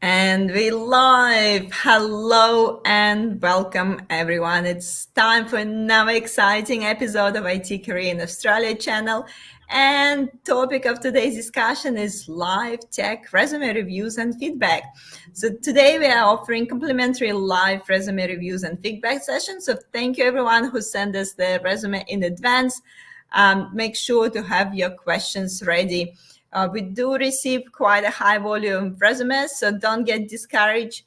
And we live. Hello and welcome everyone. It's time for another exciting episode of IT Career in Australia channel. And topic of today's discussion is live tech resume reviews and feedback. So today we are offering complimentary live resume reviews and feedback sessions. So thank you everyone who sent us the resume in advance. Make sure to have your questions ready. We do receive quite a high volume of resumes, so don't get discouraged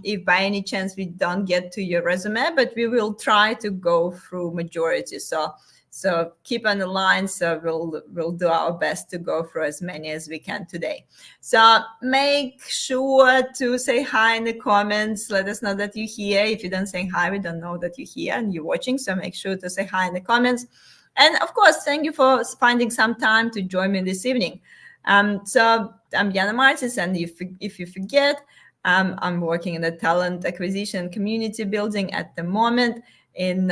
if by any chance we don't get to your resume, but we will try to go through majority. So keep on the line. So we'll do our best to go through as many as we can today. So make sure to say hi in the comments. Let us know that you're here. If you don't say hi, we don't know that you're here and you're watching. So make sure to say hi in the comments. And of course, thank you for finding some time to join me this evening. So I'm Jana Martis, and if you forget, I'm working in the talent acquisition community building at the moment in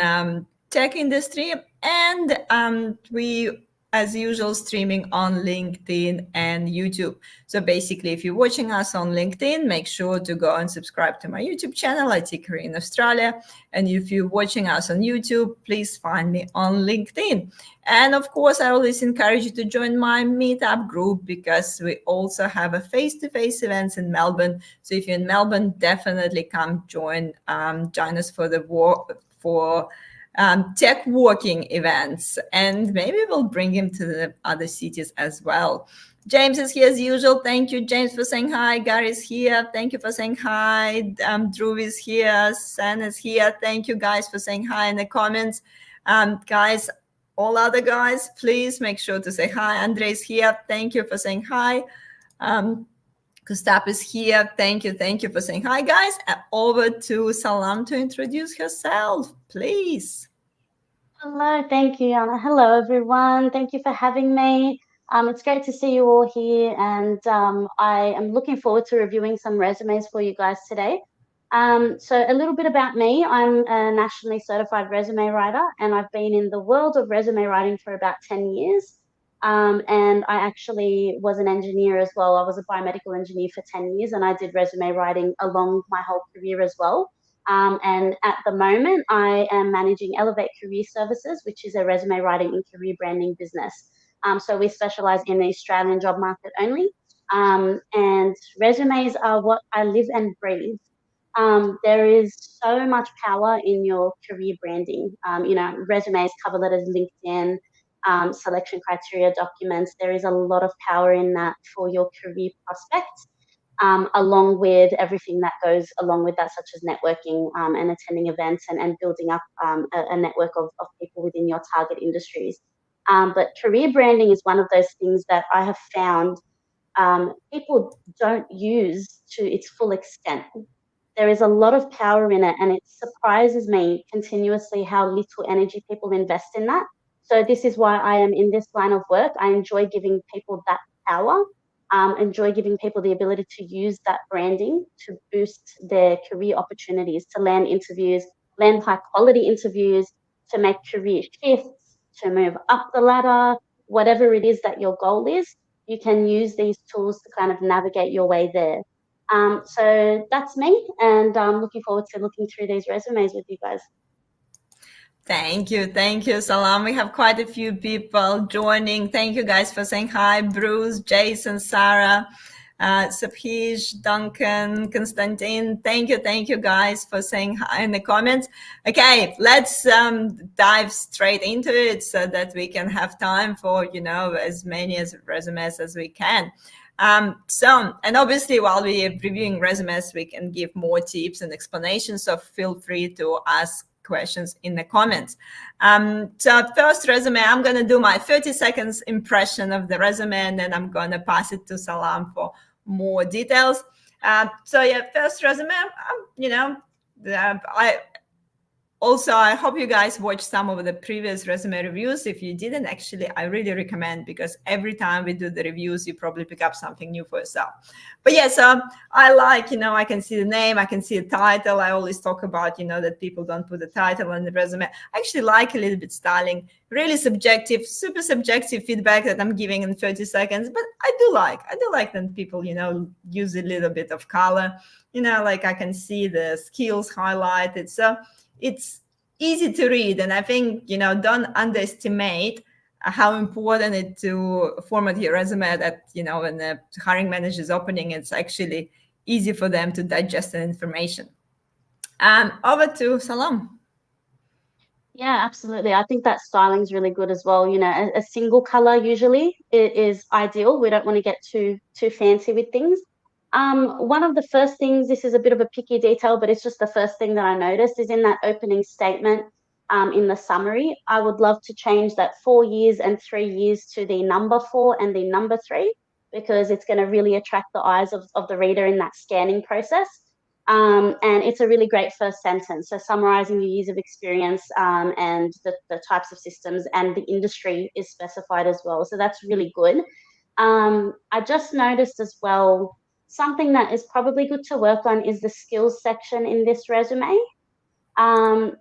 tech industry, and we, as usual, streaming on LinkedIn and YouTube. So basically, if you're watching us on LinkedIn, make sure to go and subscribe to my YouTube channel, IT Career in Australia. And if you're watching us on YouTube, please find me on LinkedIn. And of course, I always encourage you to join my meetup group because we also have a face-to-face events in Melbourne. So if you're in Melbourne, definitely come join us for tech walking events, and maybe we'll bring him to the other cities as well. James is here as usual. Thank you, James, for saying hi. Gary's here. Thank you for saying hi. Drew is here. San is here. Thank you guys for saying hi in the comments. Guys, all other guys, please make sure to say hi. Andre's here. Thank you for saying hi. Gustav is here. Thank you for saying hi, guys. Over to Salam to introduce herself, please. Hello, thank you, Yana. Hello, everyone. Thank you for having me. It's great to see you all here, and I am looking forward to reviewing some resumes for you guys today. So a little bit about me. I'm a nationally certified resume writer, and I've been in the world of resume writing for about 10 years. And I actually was an engineer as well. I was a biomedical engineer for 10 years, and I did resume writing along my whole career as well. And at the moment, I am managing Elevate Career Services, which is a resume writing and career branding business. So we specialize in the Australian job market only. And resumes are what I live and breathe. There is so much power in your career branding. Resumes, cover letters, LinkedIn, selection criteria documents. There is a lot of power in that for your career prospects. Along with everything that goes along with that, such as networking and attending events and building up a network of people within your target industries. But career branding is one of those things that I have found people don't use to its full extent. There is a lot of power in it, and it surprises me continuously how little energy people invest in that. So this is why I am in this line of work. I enjoy giving people that power, enjoy giving people the ability to use that branding to boost their career opportunities, to land interviews, land high quality interviews, to make career shifts, to move up the ladder, whatever it is that your goal is, you can use these tools to kind of navigate your way there. So that's me, and I'm looking forward to looking through these resumes with you guys. Thank you, Salam. We have quite a few people joining. Thank you guys for saying hi. Bruce, Jason, Sarah, Sabhish, Duncan, Konstantin. Thank you guys for saying hi in the comments. Okay, let's dive straight into it so that we can have time for, as many as resumes as we can. And obviously while we're reviewing resumes, we can give more tips and explanations. So feel free to ask questions in the comments. So first resume, I'm going to do my 30 seconds impression of the resume, and then I'm going to pass it to Salam for more details. First resume, Also, I hope you guys watched some of the previous resume reviews. If you didn't, actually, I really recommend, because every time we do the reviews, you probably pick up something new for yourself. But yes, I like, I can see the name, I can see the title. I always talk about, that people don't put the title on the resume. I actually like a little bit styling, really subjective, super subjective feedback that I'm giving in 30 seconds. But I do like that people, use a little bit of color, like I can see the skills highlighted. So it's easy to read. And I think, don't underestimate how important it to format your resume, that, when the hiring manager is opening, it's actually easy for them to digest the information. Over to Salam. Yeah, absolutely. I think that styling is really good as well. A single color usually is ideal. We don't want to get too fancy with things. One of the first things, this is a bit of a picky detail, but it's just the first thing that I noticed, is in that opening statement, in the summary, I would love to change that 4 years and 3 years to the number 4 and the number 3, because it's going to really attract the eyes of the reader in that scanning process. And it's a really great first sentence. So summarizing your years of experience, and the types of systems, and the industry is specified as well. So that's really good. I just noticed as well, something that is probably good to work on is the skills section in this resume,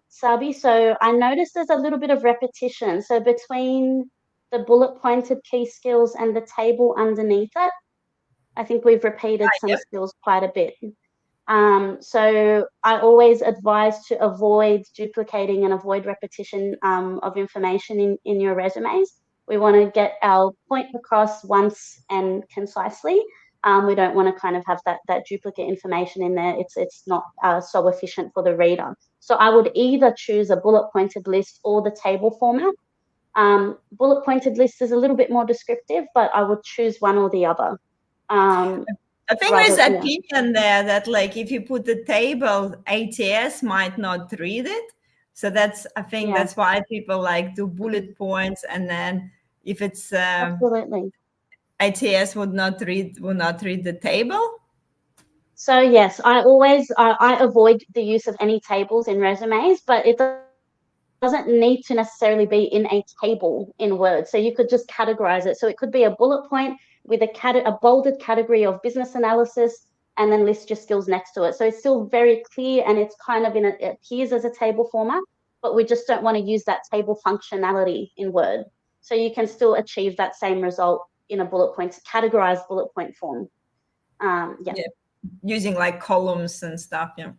Sabi. So I noticed there's a little bit of repetition. So between the bullet pointed key skills and the table underneath it, I think we've repeated some skills quite a bit. So I always advise to avoid duplicating and avoid repetition of information in your resumes. We want to get our point across once and concisely. We don't want to kind of have that duplicate information in there. It's not so efficient for the reader. So I would either choose a bullet pointed list or the table format. Bullet pointed list is a little bit more descriptive, but I would choose one or the other. I think there's an opinion there that, like, if you put the table, ATS might not read it. So that's, I think that's why people like do bullet points, and then if it's absolutely, ATS would not read the table. So yes, I avoid the use of any tables in resumes, but it doesn't need to necessarily be in a table in Word. So you could just categorize it. So it could be a bullet point with a bolded category of business analysis, and then list your skills next to it. So it's still very clear, and it's kind of it appears as a table format, but we just don't want to use that table functionality in Word. So you can still achieve that same result in a categorized bullet point form. Yeah. Using like columns and stuff. Yeah.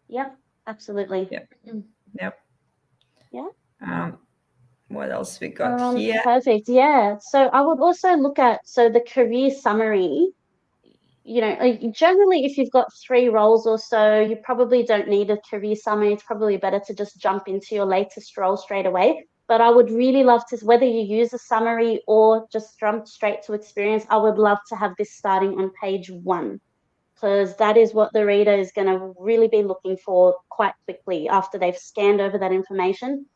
Yep. Absolutely. Yep. Yep. Yeah. What else we got here? Perfect. Yeah. So I would also look at the career summary. Generally, if you've got 3 roles or so, you probably don't need a career summary. It's probably better to just jump into your latest role straight away. But I would really love to, whether you use a summary or just jump straight to experience, I would love to have this starting on page 1, because that is what the reader is going to really be looking for quite quickly after they've scanned over that information.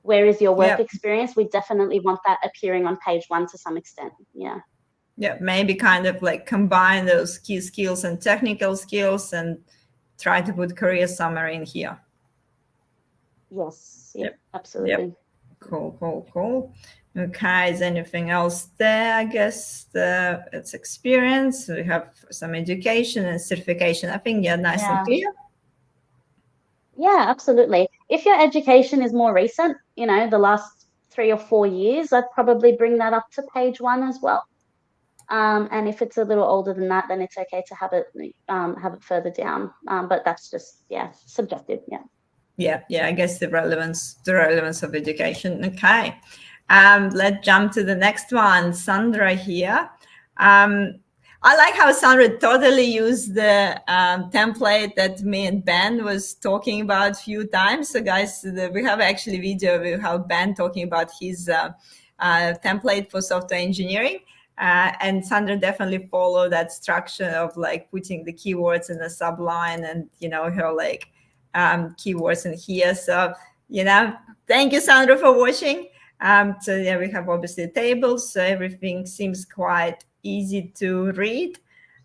Where is your work experience? We definitely want that appearing on page 1 to some extent. Yeah, maybe kind of like combine those key skills and technical skills and try to put career summary in here. Yes. Yep. Absolutely. Yep. Cool. Okay, is anything else there? I guess it's experience. We have some education and certification. I think nice and clear. Yeah, absolutely. If your education is more recent, the last 3 or 4 years, I'd probably bring that up to page 1 as well. And if it's a little older than that, then it's okay to have it further down. But that's just subjective. Yeah. I guess the relevance of education. Okay. Let's jump to the next one. Sandra here. I like how Sandra totally used the template that me and Ben was talking about a few times. So guys, we have actually video with how Ben talking about his template for software engineering. And Sandra definitely follow that structure of like putting the keywords in the subline and, her like keywords in here. So, thank you, Sandra, for watching. So we have obviously tables. So everything seems quite easy to read.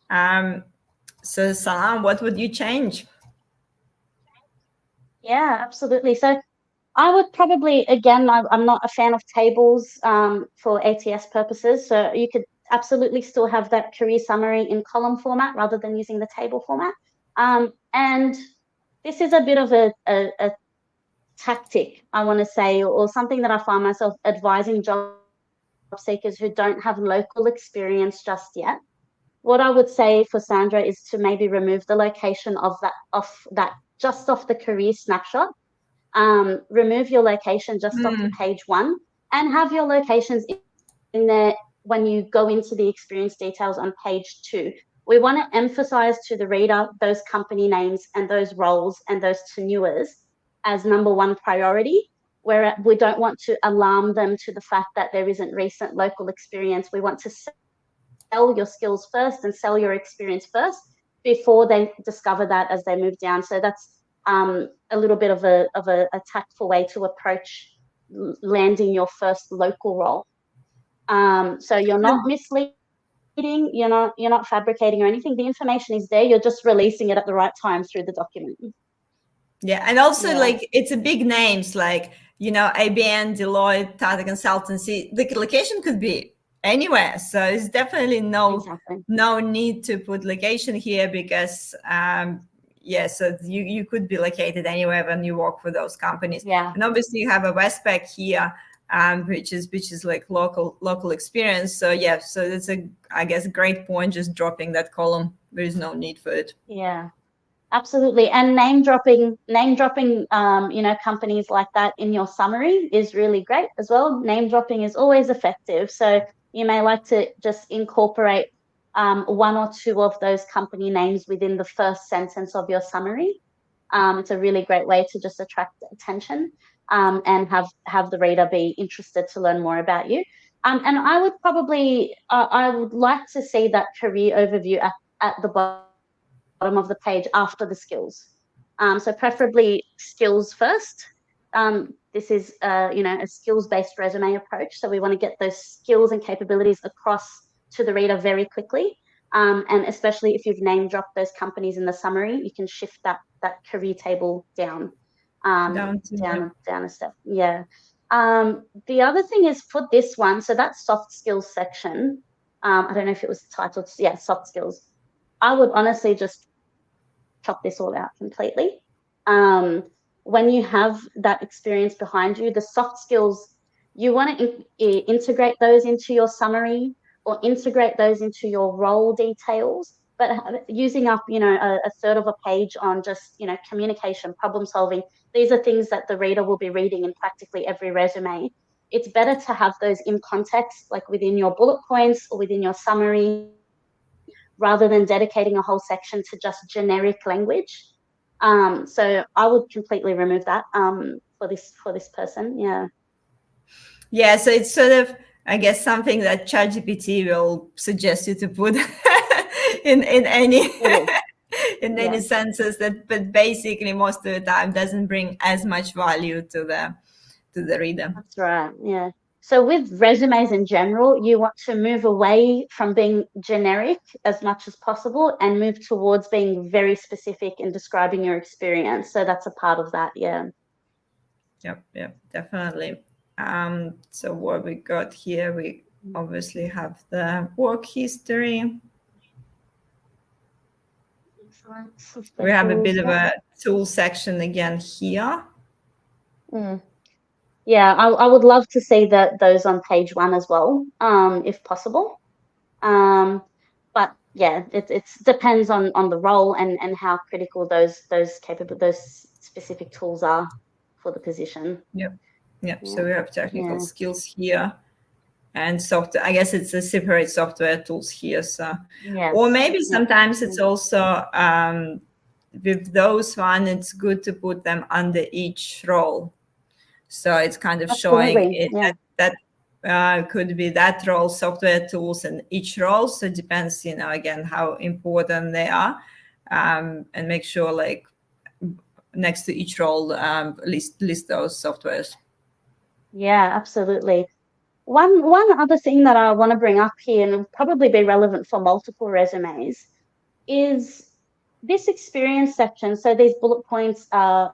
So Salam, what would you change? Yeah, absolutely. So I would probably, again, I'm not a fan of tables for ATS purposes. So you could absolutely still have that career summary in column format rather than using the table format. And this is a bit of a tactic, I want to say, or something that I find myself advising job seekers who don't have local experience just yet. What I would say for Sandra is to maybe remove the location of that just off the career snapshot. Remove your location just off Mm, page one and have your locations in there when you go into the experience details on page two. We want to emphasize to the reader those company names and those roles and those tenures as number one priority, where we don't want to alarm them to the fact that there isn't recent local experience. We want to sell your skills first and sell your experience first before they discover that as they move down. So that's a little bit of a tactful way to approach landing your first local role. So you're not misleading, you're not fabricating or anything. The information is there. You're just releasing it at the right time through the document. yeah, and also Yeah, like it's a big names like ABN, Deloitte, Tata Consultancy. The location could be anywhere, so it's definitely exactly. no need to put location here because yeah, so you could be located anywhere when you work for those companies. Yeah. And obviously you have a Westpac here, which is like local experience. So yeah, so it's a, I guess, great point, just dropping that column. There is no need for it. Yeah. Absolutely. And name dropping, companies like that in your summary is really great as well. Name dropping is always effective. So you may like to just incorporate one or two of those company names within the first sentence of your summary. It's a really great way to just attract attention and have the reader be interested to learn more about you. And I would probably, I would like to see that career overview at the bottom of the page after the skills. So preferably skills first. This is a skills-based resume approach. So we want to get those skills and capabilities across to the reader very quickly. And especially if you've name dropped those companies in the summary, you can shift that career table down Down to down a step. Yeah. The other thing is for this one, so that soft skills section. I don't know if it was titled, yeah, soft skills. I would honestly just chop this all out completely. When you have that experience behind you, the soft skills, you want to integrate those into your summary or integrate those into your role details, but using up, a third of a page on just, communication, problem solving. These are things that the reader will be reading in practically every resume. It's better to have those in context, like within your bullet points or within your summary, rather than dedicating a whole section to just generic language. So I would completely remove that for this person. Yeah. Yeah, so it's sort of, I guess, something that ChatGPT will suggest you to put in any in Yeah. any senses that, but basically most of the time doesn't bring as much value to the reader. That's right. Yeah. So with resumes in general, you want to move away from being generic as much as possible and move towards being very specific in describing your experience. So that's a part of that. Yeah. Yep, definitely. So what we got here, we obviously have the work history. We have a bit of a tool section again here. Yeah, I would love to see those on page one as well, if possible. But yeah, it depends on the role and how critical those specific tools are for the position. Yep. So we have technical skills here. And software, I guess it's a separate software tools here. So, yes. Or maybe sometimes it's also with those one, it's good to put them under each role. So it's kind of showing it that could be that role, software tools, and each role. So it depends, again, how important they are, and make sure like next to each role, list those softwares. Yeah, absolutely. One other thing that I want to bring up here, and will probably be relevant for multiple resumes, is this experience section. So these bullet points are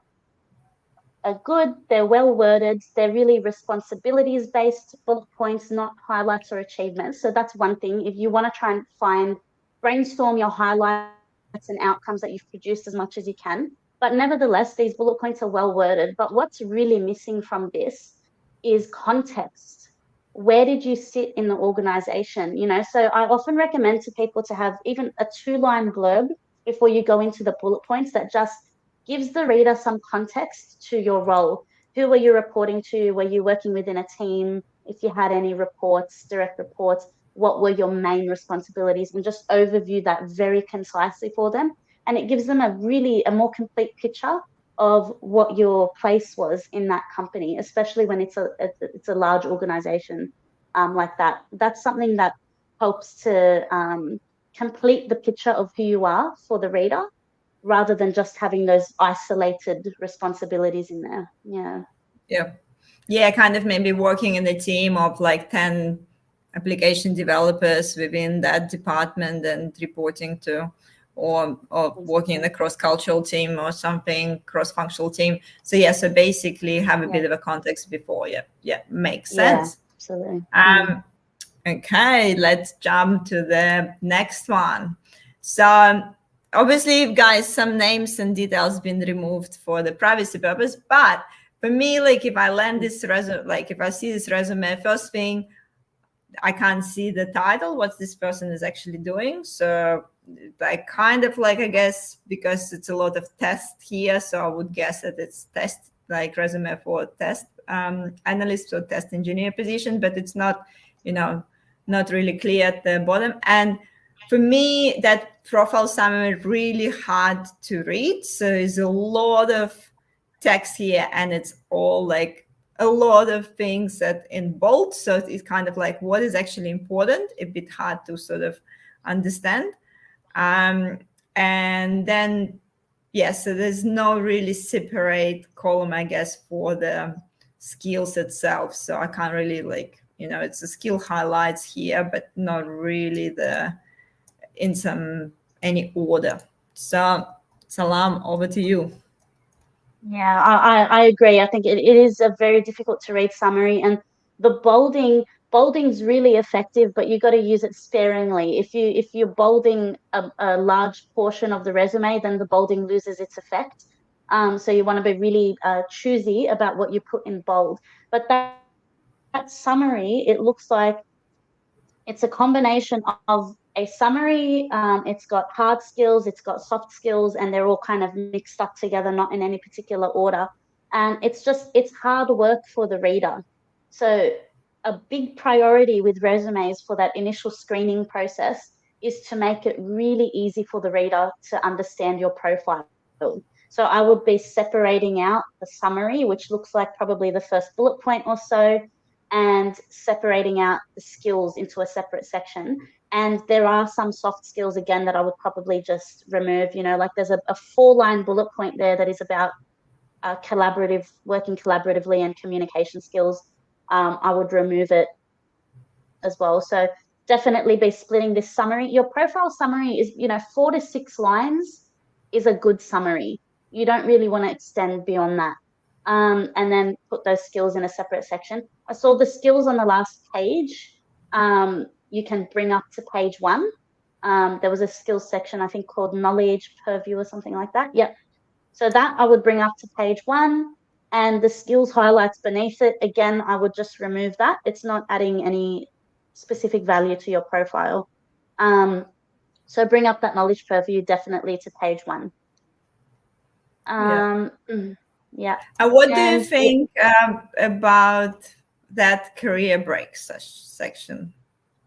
are good, they're well worded, they're really responsibilities based bullet points, not highlights or achievements. So that's one thing. If you want to try and brainstorm your highlights and outcomes that you've produced as much as you can. But nevertheless, these bullet points are well worded. But what's really missing from this is context. Where did you sit in the organization? So I often recommend to people to have even a 2-line blurb before you go into the bullet points that just gives the reader some context to your role. Who were you reporting to? Were you working within a team? If you had any reports, direct reports, what were your main responsibilities, and just overview that very concisely for them. And it gives them a more complete picture of what your place was in that company, especially when it's a large organization like that. That's something that helps to complete the picture of who you are for the reader, rather than just having those isolated responsibilities in there. Yeah. Yeah, kind of maybe working in a team of like 10 application developers within that department and reporting to, or working in a cross-cultural team or something, cross-functional team. So yeah, so basically have a bit of a context before. Yeah, makes sense. Absolutely. Okay, let's jump to the next one. So obviously, guys, some names and details been removed for the privacy purpose. But for me, like if I land this resume, like if I see this resume, first thing, I can't see the title, what this person is actually doing. So I kind of like, I guess, because it's a lot of test here, so I would guess that it's test, like resume for test analyst or test engineer position, but it's not, not really clear at the bottom. And for me, that profile summary really hard to read. So there's a lot of text here, and it's all like a lot of things that in bold. So it's kind of like what is actually important, a bit hard to sort of understand. And then, so there's no really separate column, I guess, for the skills itself. So I can't really it's a skill highlights here, but not really any order. So Salam, over to you. Yeah, I agree. I think it is a very difficult to read summary, and the bolding's really effective, but you got to use it sparingly. If you're bolding a large portion of the resume, then the bolding loses its effect. So you want to be really choosy about what you put in bold. But that summary, it looks like it's a combination of a summary. It's got hard skills, it's got soft skills, and they're all kind of mixed up together, not in any particular order. And it's hard work for the reader. So a big priority with resumes for that initial screening process is to make it really easy for the reader to understand your profile. So I would be separating out the summary, which looks like probably the first bullet point or so, and separating out the skills into a separate section. And there are some soft skills, again, that I would probably just remove. Like there's a 4-line bullet point there that is about working collaboratively and communication skills. I would remove it as well. So definitely be splitting this summary. Your profile summary is, 4 to 6 lines is a good summary. You don't really want to extend beyond that. And then put those skills in a separate section. I saw the skills on the last page. You can bring up to page 1. There was a skills section, I think, called knowledge purview or something like that. Yep. So that I would bring up to page 1, and the skills highlights beneath it, again, I would just remove that. It's not adding any specific value to your profile. So bring up that knowledge purview definitely to page 1. Yeah. And what do you think about that career break section?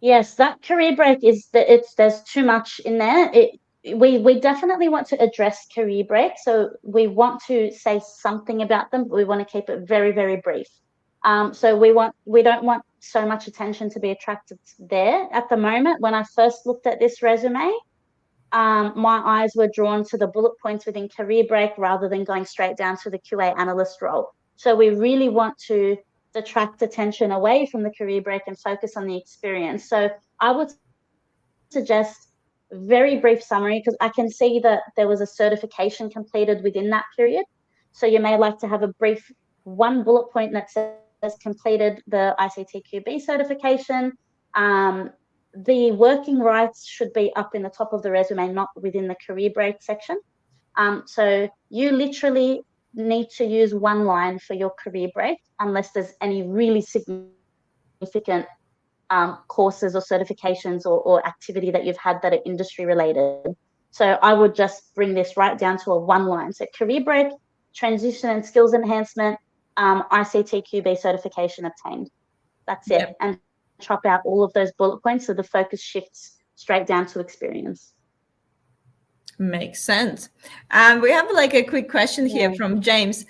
Yes, that career break there's too much in there. We definitely want to address career break. So we want to say something about them, but we want to keep it very, very brief. So we don't want so much attention to be attracted there. At the moment, when I first looked at this resume, my eyes were drawn to the bullet points within career break rather than going straight down to the QA analyst role. So we really want to detract attention away from the career break and focus on the experience. So I would suggest very brief summary, because I can see that there was a certification completed within that period. So you may like to have a brief one bullet point that says completed the ICTQB certification. The working rights should be up in the top of the resume, not within the career break section. So you literally need to use one line for your career break unless there's any really significant courses or certifications or activity that you've had that are industry related. So I would just bring this right down to a one line. So career break, transition and skills enhancement, ICTQB certification obtained. That's it. Yep. And chop out all of those bullet points so the focus shifts straight down to experience. Makes sense. We have like a quick question here from James.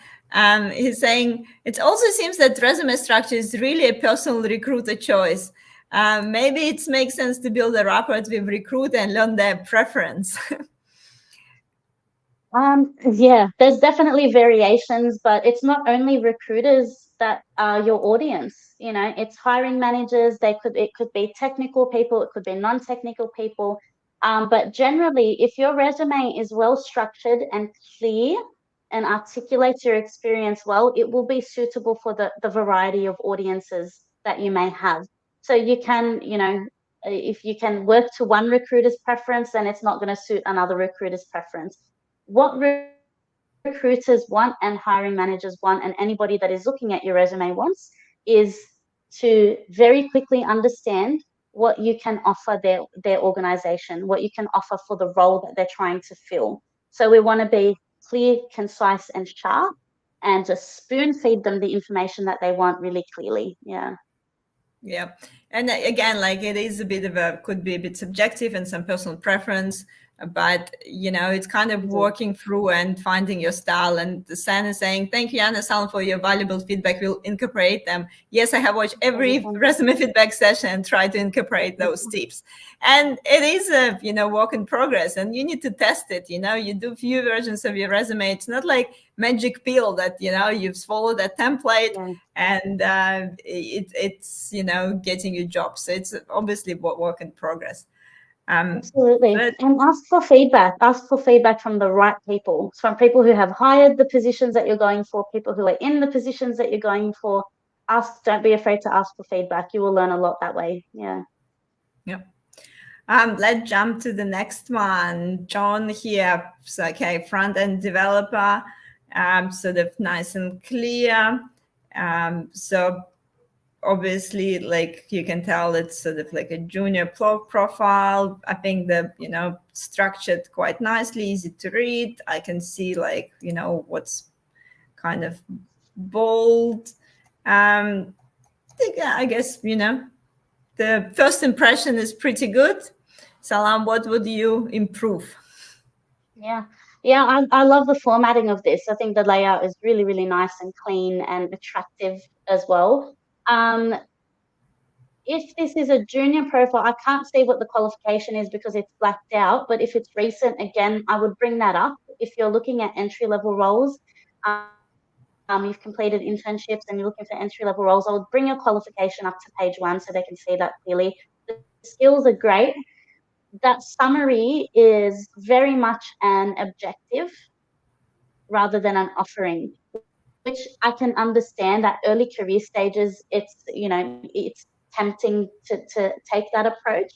He's saying, it also seems that resume structure is really a personal recruiter choice. Maybe it makes sense to build a rapport with recruiter and learn their preference. Yeah, there's definitely variations, but it's not only recruiters that are your audience. You know, it's hiring managers. It could be technical people, it could be non-technical people. But generally, if your resume is well structured and clear and articulates your experience well, it will be suitable for the variety of audiences that you may have. So you can, you know, if you can work to one recruiter's preference, then it's not going to suit another recruiter's preference. What recruiters want and hiring managers want, and anybody that is looking at your resume wants, is to very quickly understand what you can offer their organization, what you can offer for the role that they're trying to fill. So we want to be clear, concise, and sharp, and just spoon feed them the information that they want really clearly. Yeah. Yeah. And again, like it is a bit of could be a bit subjective and some personal preference, but you know, it's kind of working through and finding your style. And San is saying, thank you, Anna Salm, for your valuable feedback. We'll incorporate them. Yes, I have watched every resume feedback session and try to incorporate those tips. And it is a, you know, work in progress, and you need to test it. You know, you do few versions of your resume. It's not like magic pill that, you know, you've followed that template and it's, you know, getting you jobs. So it's obviously work in progress. Absolutely. And ask for feedback. Ask for feedback from the right people, from people who have hired the positions that you're going for, people who are in the positions that you're going for. Don't be afraid to ask for feedback. You will learn a lot that way. Yeah. Yep. Let's jump to the next one. John here. So, okay, front-end developer, sort of nice and clear. So obviously, like you can tell, it's sort of like a junior profile. I think the, you know, structured quite nicely, easy to read. I can see, like, you know, what's kind of bold. I guess, you know, the first impression is pretty good. Salam, what would you improve? Yeah. I love the formatting of this. I think the layout is really, really nice and clean and attractive as well. If this is a junior profile, I can't see what the qualification is because it's blacked out. But if it's recent, again, I would bring that up. If you're looking at entry-level roles, you've completed internships and you're looking for entry-level roles, I would bring your qualification up to page 1 so they can see that clearly. The skills are great. That summary is very much an objective rather than an offering, which I can understand at early career stages. It's, you know, it's tempting to take that approach.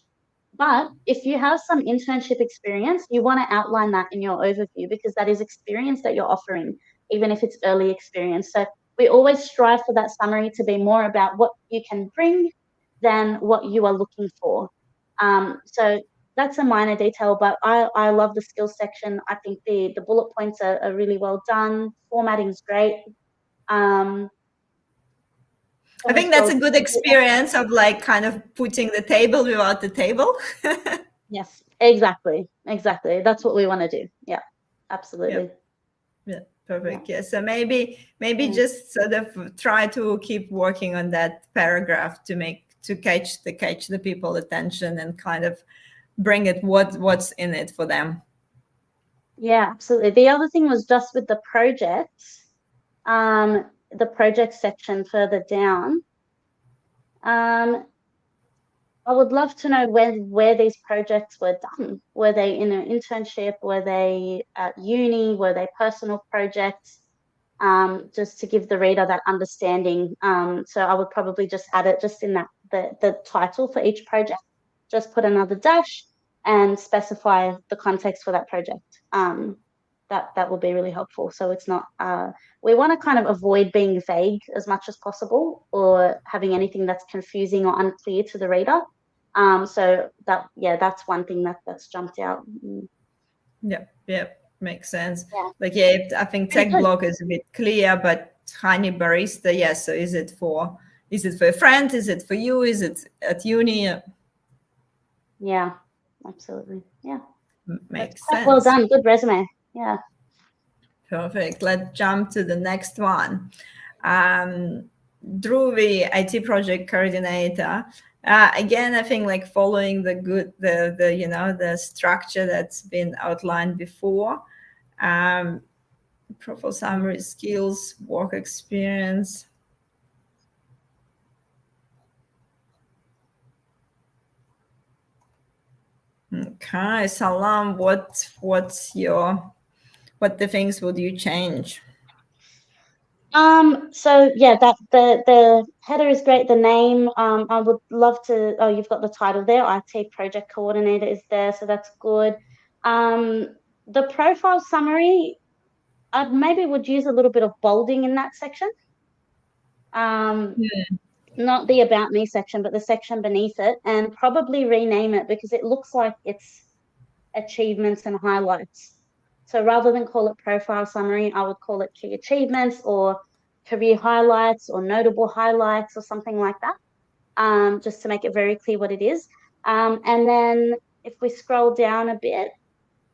But if you have some internship experience, you want to outline that in your overview because that is experience that you're offering, even if it's early experience. So we always strive for that summary to be more about what you can bring than what you are looking for. So that's a minor detail, but I love the skills section. I think the bullet points are really well done. Formatting is great. I think that's a good experience of like kind of putting the table without the table. Yes, exactly. That's what we want to do. Yeah, absolutely. Yeah, perfect. Yeah. So maybe just sort of try to keep working on that paragraph to catch the people attention and kind of bring it what's in it for them. Yeah, absolutely. The other thing was just with the projects, the project section further down. I would love to know where these projects were done. Were they in an internship? Were they at uni? Were they personal projects? just to give the reader that understanding. So I would probably just add it just in that the title for each project, just put another dash and specify the context for that project. That will be really helpful. So it's not, we want to kind of avoid being vague as much as possible or having anything that's confusing or unclear to the reader. So that's one thing that's jumped out. Yeah, makes sense. Yeah. Like, I think Very tech good. blog is a bit clear, but Honey Barista, yes. So is it for a friend? Is it for you? Is it at uni? Yeah, absolutely. Yeah. Makes Quite well sense. done. Good resume. Yeah. Perfect. Let's jump to the next one. Dhruvi, IT project coordinator. Again, I think like following the structure that's been outlined before. Profile summary, skills, work experience. Okay, Salam, what the things would you change? So yeah, that the header is great. The name, I would love to. Oh, you've got the title there. IT project coordinator is there, so that's good. The profile summary, I maybe would use a little bit of bolding in that section. Not the about me section, but the section beneath it, and probably rename it because it looks like it's achievements and highlights. So rather than call it profile summary, I would call it key achievements or career highlights or notable highlights or something like that, just to make it very clear what it is. And then if we scroll down a bit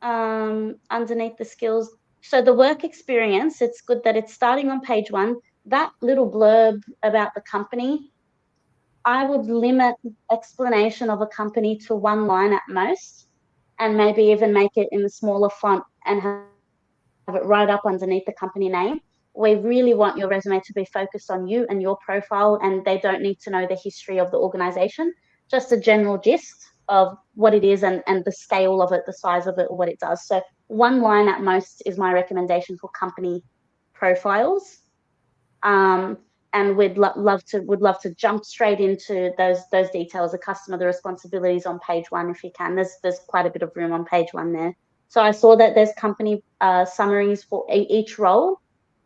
underneath the skills, so the work experience, it's good that it's starting on page 1. That little blurb about the company, I would limit explanation of a company to 1 line at most, and maybe even make it in a smaller font and have it right up underneath the company name. We really want your resume to be focused on you and your profile, and they don't need to know the history of the organization, just a general gist of what it is and the scale of it, the size of it, or what it does. So 1 line at most is my recommendation for company profiles. And we'd love to jump straight into those details, the customer, the responsibilities on page 1 if you can. There's quite a bit of room on page 1 there. So I saw that there's company summaries for each role.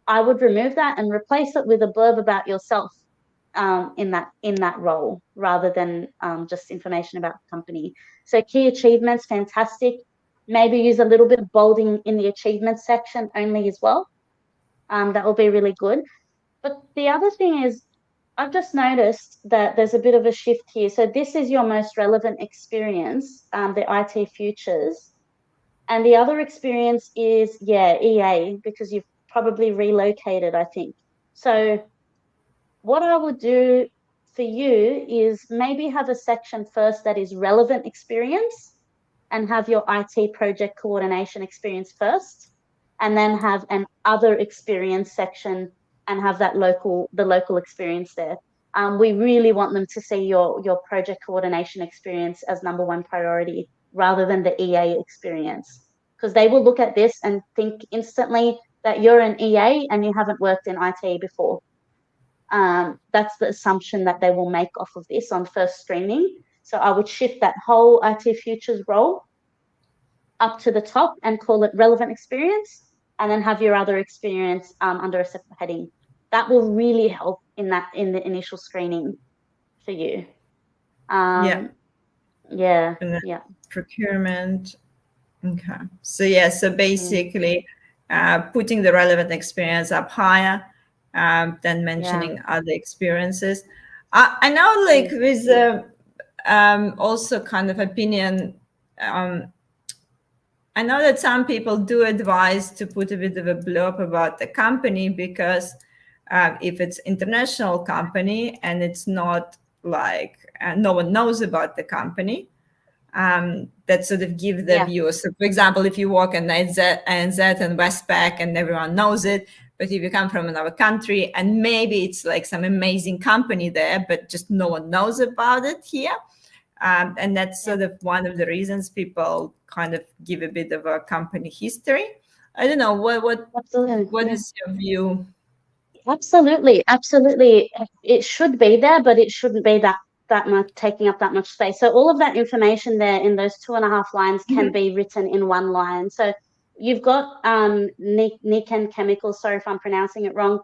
I would remove that and replace it with a blurb about yourself in that role, rather than just information about the company. So key achievements, fantastic. Maybe use a little bit of bolding in the achievements section only as well. That will be really good. But the other thing is, I've just noticed that there's a bit of a shift here. So this is your most relevant experience, the IT futures. And the other experience is, EA, because you've probably relocated, I think. So what I would do for you is maybe have a section first that is relevant experience, and have your IT project coordination experience first, and then have an other experience section and have the local experience there. We really want them to see your project coordination experience as number 1 priority rather than the EA experience, because they will look at this and think instantly that you're an EA and you haven't worked in IT before. That's the assumption that they will make off of this on first screening. So I would shift that whole IT futures role up to the top and call it relevant experience, and then have your other experience under a separate heading. That will really help in the initial screening for you. Yeah. Procurement. Okay. So basically, putting the relevant experience up higher, than mentioning other experiences. I know, like, with also kind of opinion. I know that some people do advise to put a bit of a blurb about the company, because if it's international company and it's not like no one knows about the company, that sort of give the viewer. So, for example, if you work in ANZ and Westpac and everyone knows it, but if you come from another country and maybe it's like some amazing company there, but just no one knows about it here. And that's sort of one of the reasons people kind of give a bit of a company history. I don't know Absolutely. what Yeah. is your view? Absolutely, absolutely. It should be there, but it shouldn't be that much taking up that much space. So all of that information there in those 2.5 lines can Mhm. be written in one line. So you've got Niken Chemicals, sorry if I'm pronouncing it wrong,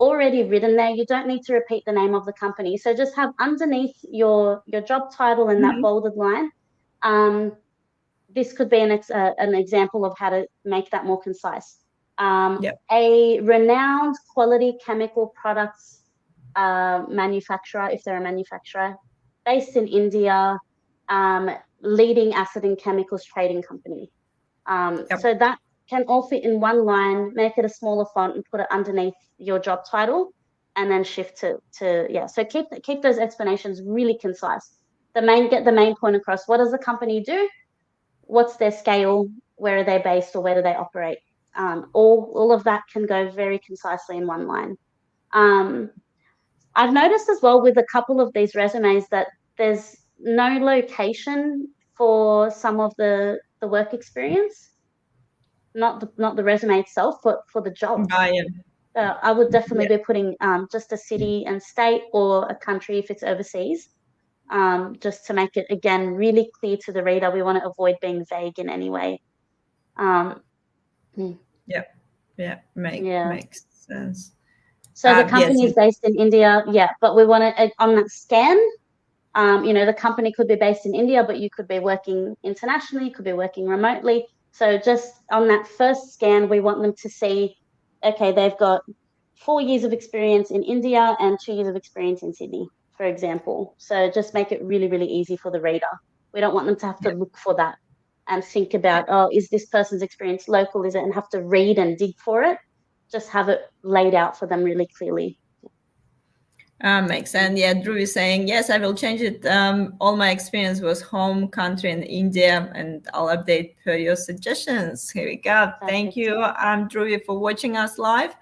already written there. You don't need to repeat the name of the company. So just have underneath your job title in that Mhm. bolded line. Um, this could be an example of how to make that more concise. Yep. A renowned quality chemical products manufacturer, if they're a manufacturer, based in India, um, leading acid and chemicals trading company. Yep. So that can all fit in one line, make it a smaller font and put it underneath your job title, and then shift to yeah. So keep those explanations really concise. Get the main point across. What does the company do? What's their scale, where are they based, or where do they operate? All of that can go very concisely in one line. Um, I've noticed as well with a couple of these resumes that there's no location for some of the work experience, not the resume itself, but for the job. Buy-in. I would definitely Yeah. be putting just a city and state or a country if it's overseas, just to make it again really clear to the reader. We want to avoid being vague in any way. Um, hmm, Yeah. Yeah. yeah. Makes sense. So the Yes. company is based in India, yeah, but we want to on that scan. The company could be based in India, but you could be working internationally, you could be working remotely. So just on that first scan, we want them to see, okay, they've got 4 years of experience in India and 2 years of experience in Sydney, for example. So just make it really, really easy for the reader. We don't want them to have to Yep. look for that and think about, oh, is this person's experience local? Is it? And have to read and dig for it. Just have it laid out for them really clearly. Makes sense. Yeah, Drew is saying, yes, I will change it. All my experience was home country in India, and I'll update per your suggestions. Here we go. Thank Perfect. you, Drew, for watching us live.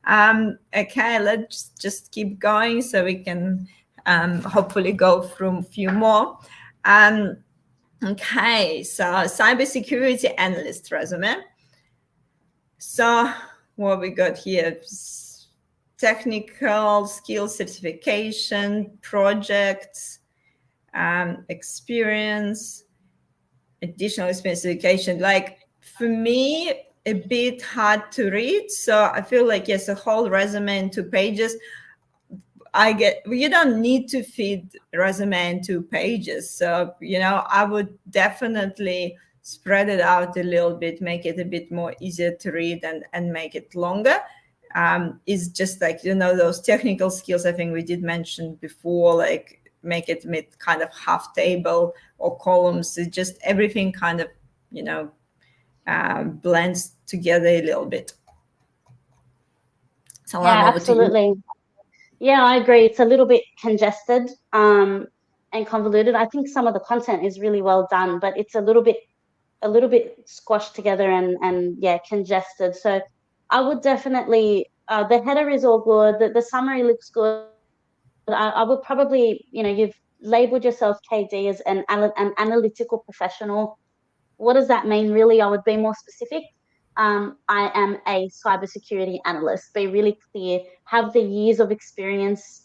Okay, let's just keep going so we can hopefully go through a few more. Um, okay, so cybersecurity analyst resume. So what we got here? Technical skill certification, projects, experience, additional specification. Like for me, a bit hard to read. So I feel like yes, a whole resume in 2 pages. You don't need to feed resume in 2 pages. So I would definitely spread it out a little bit, make it a bit more easier to read and make it longer. Is just like those technical skills I think we did mention before, like make it with kind of half table or columns. It's just everything kind of you know blends together a little bit. Salam, Yeah, over to you. absolutely. Yeah, I agree. It's a little bit congested and convoluted. I think some of the content is really well done, but it's a little bit squashed together and yeah, congested. So I would definitely the header is all good. The summary looks good. I would probably, you've labeled yourself KD as an analytical professional. What does that mean, really? I would be more specific. I am a cybersecurity analyst. Be really clear. Have the years of experience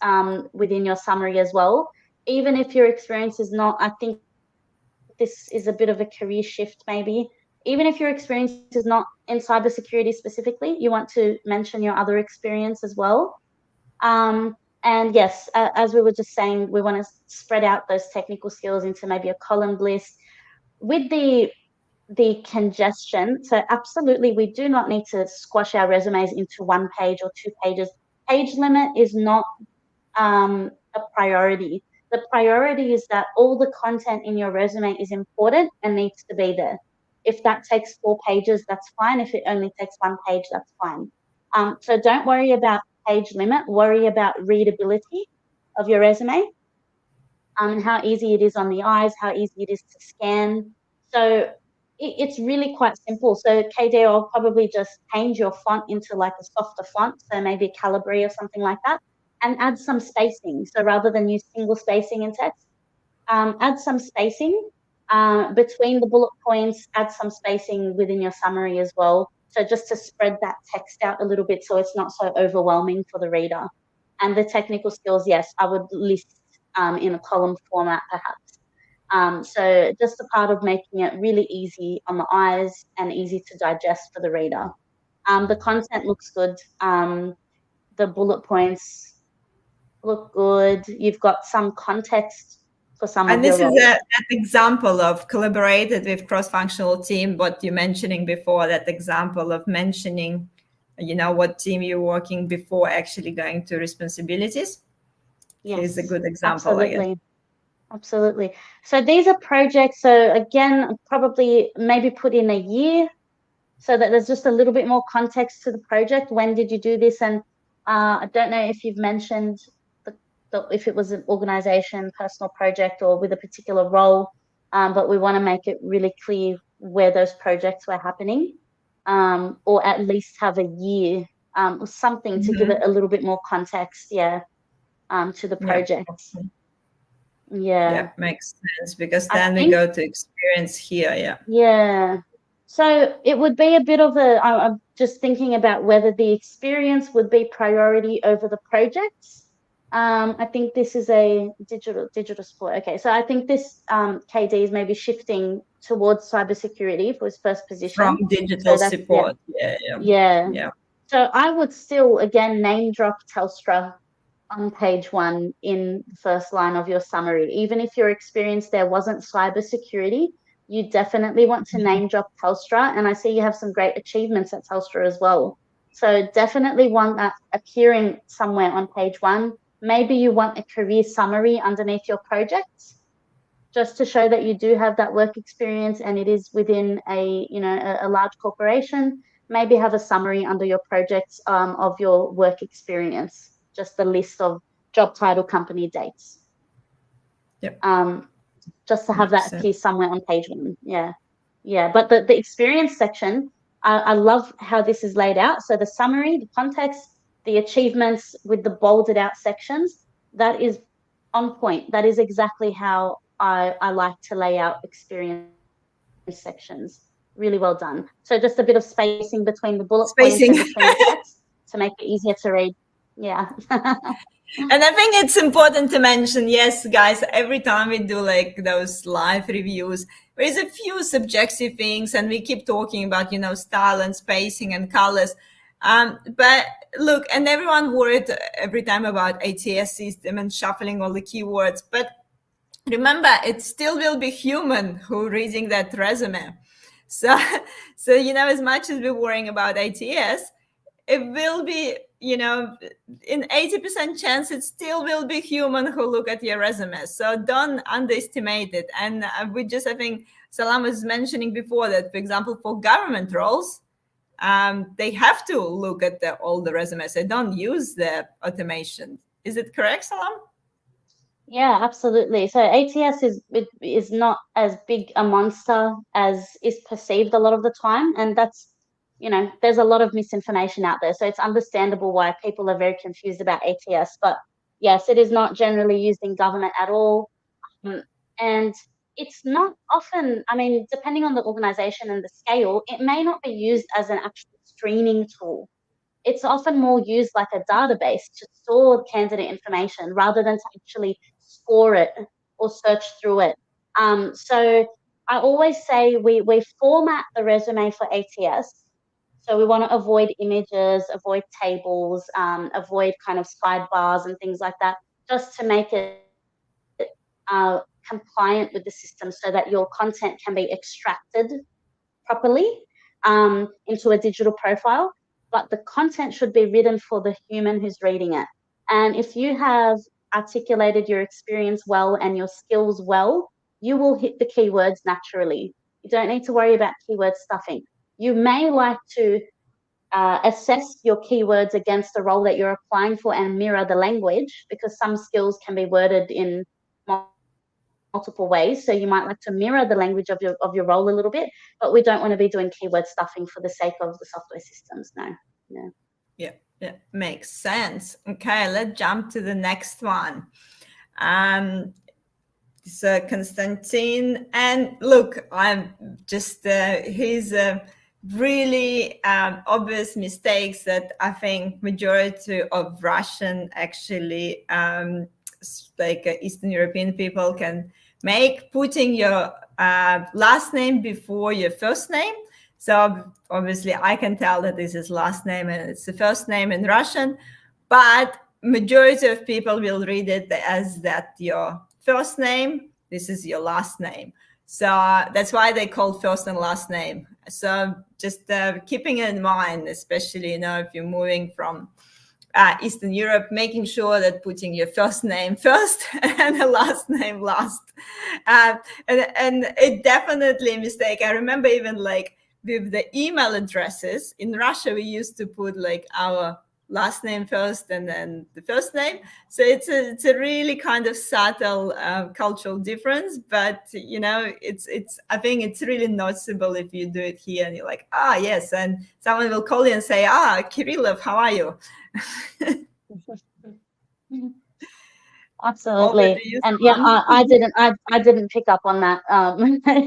within your summary as well. Even if your experience is not, I think this is a bit of a career shift, maybe. Even if your experience is not in cybersecurity specifically, you want to mention your other experience as well. And yes, as we were just saying, we want to spread out those technical skills into maybe a column list with the congestion. So absolutely, we do not need to squash our resumes into 1 page or 2 pages. Page limit is not a priority. The priority is that all the content in your resume is important and needs to be there. If that takes 4 pages, that's fine. If it only takes 1 page, that's fine. So don't worry about page limit. Worry about readability of your resume, and how easy it is on the eyes, how easy it is to scan. So it's really quite simple. So KD, I'll probably just change your font into like a softer font, so maybe Calibri or something like that, and add some spacing. So rather than use single spacing in text, add some spacing between the bullet points, add some spacing within your summary as well So just to spread that text out a little bit so it's not so overwhelming for the reader. And the technical skills, yes, I would list in a column format perhaps. So just a part of making it really easy on the eyes and easy to digest for the reader. The content looks good. The bullet points look good. You've got some context for some And of this your is roles. that example of collaborated with cross-functional team, what you're mentioning before, that example of mentioning, what team you're working before actually going to responsibilities. Yes, Is a good example, I guess. absolutely. So these are projects. So again, probably maybe put in a year so that there's just a little bit more context to the project. When did you do this? And I don't know if you've mentioned if it was an organization, personal project, or with a particular role, but we want to make it really clear where those projects were happening, or at least have a year, or something to give it a little bit more context, to the project. Yeah, makes sense, because I then we think, go to experience here. yeah. So it would be a bit of I'm just thinking about whether the experience would be priority over the projects. I think this is a digital support. Okay, so I think this KD is maybe shifting towards cybersecurity for his first position. From digital So that's, support. yeah. So I would still again name drop Telstra on page 1 in the first line of your summary. Even if your experience there wasn't cybersecurity, you definitely want to name drop Telstra. And I see you have some great achievements at Telstra as well. So definitely want that appearing somewhere on page 1. Maybe you want a career summary underneath your projects, just to show that you do have that work experience and it is within a large corporation. Maybe have a summary under your projects of your work experience, just a list of job title, company, dates. Yep. Just to have that appear somewhere on page 1. Yeah. But the experience section, I love how this is laid out. So the summary, the context, the achievements with the bolded out sections, that is on point. That is exactly how I like to lay out experience sections. Really well done. So just a bit of spacing between the bullet points and between the text to make it easier to read. Yeah. And I think it's important to mention, yes, guys, every time we do like those live reviews, there is a few subjective things, and we keep talking about, style and spacing and colors. But look, and everyone worried every time about ATS system and shuffling all the keywords. But remember, it still will be human who reading that resume. So as much as we're worrying about ATS, it will be, in 80% chance, it still will be human who look at your resume. So don't underestimate it. And I think Salam was mentioning before that, for example, for government roles, they have to look at all the resumes. They don't use the automation. Is it correct, Salam? Yeah, absolutely. So ATS is not as big a monster as is perceived a lot of the time, and that's, there's a lot of misinformation out there. So it's understandable why people are very confused about ATS. But yes, it is not generally used in government at all, and it's not often. I mean, depending on the organization and the scale, it may not be used as an actual screening tool. It's often more used like a database to store candidate information rather than to actually score it or search through it. So I always say we format the resume for ATS. So we want to avoid images, avoid tables, avoid kind of sidebars and things like that, just to make it compliant with the system so that your content can be extracted properly into a digital profile. But the content should be written for the human who's reading it. And if you have articulated your experience well and your skills well, you will hit the keywords naturally. You don't need to worry about keyword stuffing. You may like to assess your keywords against the role that you're applying for and mirror the language, because some skills can be worded in multiple ways. So you might like to mirror the language of your role a little bit, but we don't want to be doing keyword stuffing for the sake of the software systems. No. Yeah, makes sense. Okay, let's jump to the next one. So Konstantin, and look, I'm just he's really obvious mistakes that I think majority of Russian actually Eastern European people can make, putting your last name before your first name. So obviously I can tell that this is last name and it's the first name in Russian, but majority of people will read it as that your first name, this is your last name. So that's why they call first and last name. So just keeping it in mind, especially, if you're moving from Eastern Europe, making sure that putting your first name first and the last name last. And it definitely a mistake. I remember even with the email addresses in Russia, we used to put our last name first and then the first name. So it's a really kind of subtle cultural difference, but it's I think it's really noticeable if you do it here and you're like, yes, and someone will call you and say, Kirillov, how are you? Absolutely. And yeah, I didn't pick up on that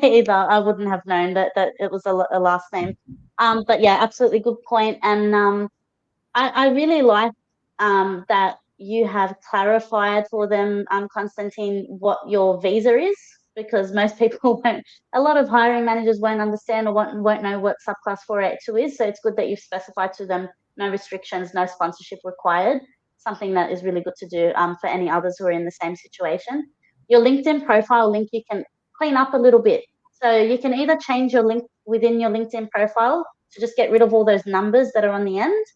either. I wouldn't have known that it was a last name. But yeah, absolutely good point. And I really like that you have clarified for them, Konstantin, what your visa is, because most people won't, a lot of hiring managers won't understand or won't know what subclass 482 is. So it's good that you've specified to them no restrictions, no sponsorship required, something that is really good to do for any others who are in the same situation. Your LinkedIn profile link, you can clean up a little bit. So you can either change your link within your LinkedIn profile to just get rid of all those numbers that are on the end,